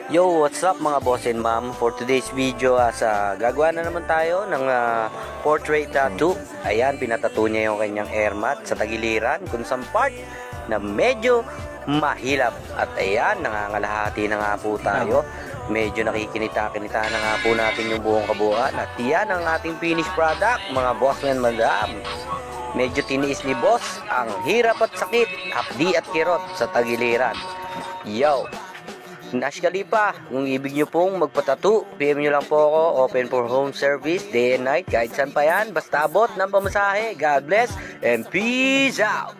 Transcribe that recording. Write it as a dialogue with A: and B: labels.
A: Yo, what's up mga boss and ma'am? For today's video, gagawa na naman tayo ng portrait tattoo. Ayan, pinatattoo niya yung kanyang air mat sa tagiliran kung saan part na medyo mahilap. At ayan, nangangalahati na nga po tayo. Medyo nakikinita-kinita na nga po natin yung buong kabuuan. At yan ang ating finished product, mga boss and madam. Medyo tiniis ni boss ang hirap at sakit, hapdi at kirot sa tagiliran. Yo! Nash Khalifa, kung ibig nyo pong magpatattoo, PM nyo lang po ako. Open for home service, day and night, kahit saan pa yan. Basta abot ng pamasahe. God bless and peace out!